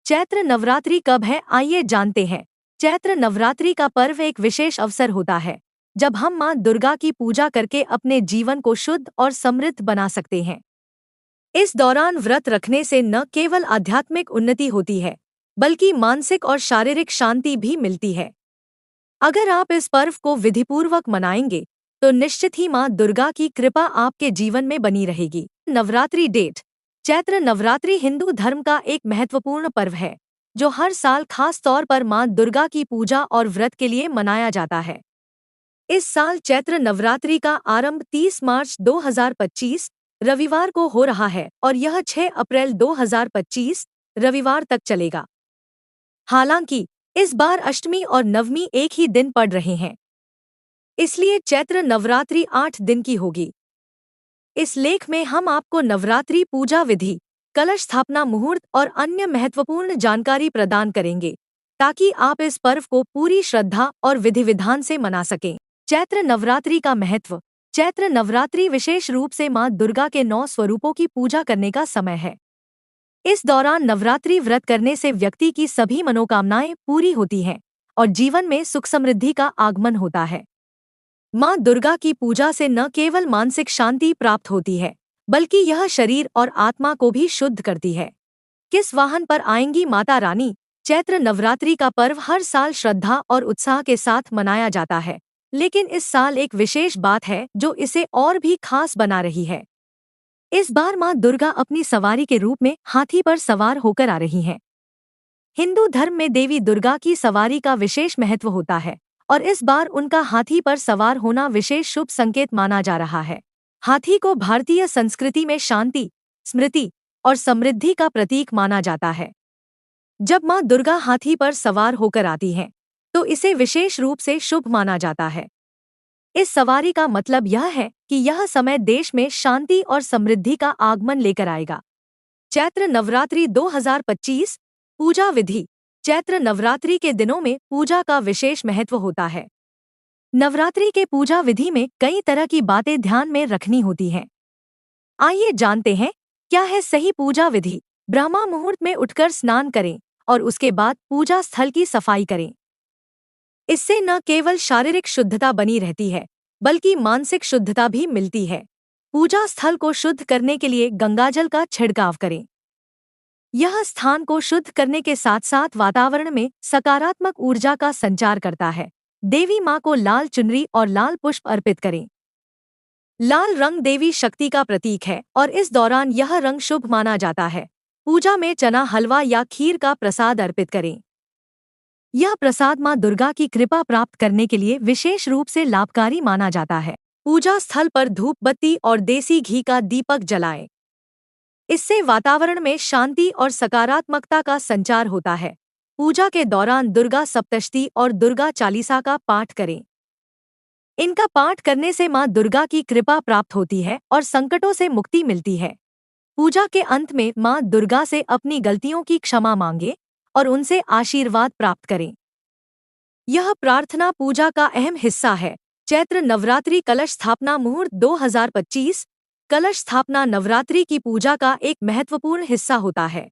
चैत्र नवरात्रि कब है, आइए जानते हैं। चैत्र नवरात्रि का पर्व एक विशेष अवसर होता है जब हम मां दुर्गा की पूजा करके अपने जीवन को शुद्ध और समृद्ध बना सकते हैं। इस दौरान व्रत रखने से न केवल आध्यात्मिक उन्नति होती है बल्कि मानसिक और शारीरिक शांति भी मिलती है। अगर आप इस पर्व को विधिपूर्वक मनाएंगे तो निश्चित ही मां दुर्गा की कृपा आपके जीवन में बनी रहेगी। नवरात्रि डेट। चैत्र नवरात्रि हिंदू धर्म का एक महत्वपूर्ण पर्व है जो हर साल खास तौर पर मां दुर्गा की पूजा और व्रत के लिए मनाया जाता है। इस साल चैत्र नवरात्रि का आरंभ 30 मार्च 2025 रविवार को हो रहा है और यह 6 अप्रैल 2025 रविवार तक चलेगा। हालांकि इस बार अष्टमी और नवमी एक ही दिन पड़ रहे हैं, इसलिए चैत्र नवरात्रि 8 दिन की होगी। इस लेख में हम आपको नवरात्रि पूजा विधि, कलश स्थापना मुहूर्त और अन्य महत्वपूर्ण जानकारी प्रदान करेंगे ताकि आप इस पर्व को पूरी श्रद्धा और विधि विधान से मना सकें। चैत्र नवरात्रि का महत्व। चैत्र नवरात्रि विशेष रूप से मां दुर्गा के 9 स्वरूपों की पूजा करने का समय है। इस दौरान नवरात्रि व्रत करने से व्यक्ति की सभी मनोकामनाएं पूरी होती हैं और जीवन में सुख समृद्धि का आगमन होता है। मां दुर्गा की पूजा से न केवल मानसिक शांति प्राप्त होती है बल्कि यह शरीर और आत्मा को भी शुद्ध करती है। किस वाहन पर आएंगी माता रानी? चैत्र नवरात्रि का पर्व हर साल श्रद्धा और उत्साह के साथ मनाया जाता है, लेकिन इस साल एक विशेष बात है जो इसे और भी खास बना रही है। इस बार मां दुर्गा अपनी सवारी के रूप में हाथी पर सवार होकर आ रही हैं। हिंदू धर्म में देवी दुर्गा की सवारी का विशेष महत्व होता है और इस बार उनका हाथी पर सवार होना विशेष शुभ संकेत माना जा रहा है। हाथी को भारतीय संस्कृति में शांति, स्मृति और समृद्धि का प्रतीक माना जाता है। जब मां दुर्गा हाथी पर सवार होकर आती हैं, तो इसे विशेष रूप से शुभ माना जाता है। इस सवारी का मतलब यह है कि यह समय देश में शांति और समृद्धि का आगमन लेकर आएगा। चैत्र नवरात्रि 2025 पूजा विधि। चैत्र नवरात्रि के दिनों में पूजा का विशेष महत्व होता है। नवरात्रि के पूजा विधि में कई तरह की बातें ध्यान में रखनी होती हैं। आइए जानते हैं क्या है सही पूजा विधि। ब्रह्मा मुहूर्त में उठकर स्नान करें और उसके बाद पूजा स्थल की सफाई करें। इससे न केवल शारीरिक शुद्धता बनी रहती है बल्कि मानसिक शुद्धता भी मिलती है। पूजा स्थल को शुद्ध करने के लिए गंगाजल का छिड़काव करें। यह स्थान को शुद्ध करने के साथ साथ वातावरण में सकारात्मक ऊर्जा का संचार करता है। देवी मां को लाल चुनरी और लाल पुष्प अर्पित करें। लाल रंग देवी शक्ति का प्रतीक है और इस दौरान यह रंग शुभ माना जाता है। पूजा में चना हलवा या खीर का प्रसाद अर्पित करें। यह प्रसाद मां दुर्गा की कृपा प्राप्त करने के लिए विशेष रूप से लाभकारी माना जाता है। पूजा स्थल पर धूप बत्ती और देसी घी का दीपक जलाएं। इससे वातावरण में शांति और सकारात्मकता का संचार होता है। पूजा के दौरान दुर्गा सप्तशती और दुर्गा चालीसा का पाठ करें। इनका पाठ करने से मां दुर्गा की कृपा प्राप्त होती है और संकटों से मुक्ति मिलती है। पूजा के अंत में मां दुर्गा से अपनी गलतियों की क्षमा मांगे और उनसे आशीर्वाद प्राप्त करें। यह प्रार्थना पूजा का अहम हिस्सा है। चैत्र नवरात्रि कलश स्थापना मुहूर्त 2025। कलश स्थापना नवरात्रि की पूजा का एक महत्वपूर्ण हिस्सा होता है।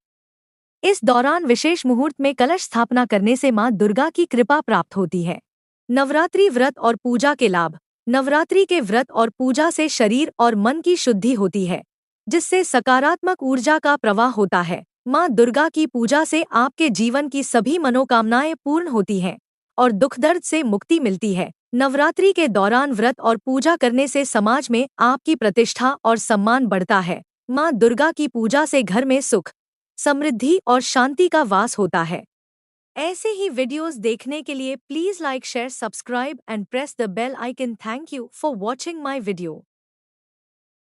इस दौरान विशेष मुहूर्त में कलश स्थापना करने से मां दुर्गा की कृपा प्राप्त होती है। नवरात्रि व्रत और पूजा के लाभ। नवरात्रि के व्रत और पूजा से शरीर और मन की शुद्धि होती है, जिससे सकारात्मक ऊर्जा का प्रवाह होता है। मां दुर्गा की पूजा से आपके जीवन की सभी मनोकामनाएं पूर्ण होती हैं और दुख दर्द से मुक्ति मिलती है। नवरात्रि के दौरान व्रत और पूजा करने से समाज में आपकी प्रतिष्ठा और सम्मान बढ़ता है। मां दुर्गा की पूजा से घर में सुख, समृद्धि और शांति का वास होता है। ऐसे ही वीडियोस देखने के लिए please like, share, subscribe and press the bell icon. Thank you for watching my video.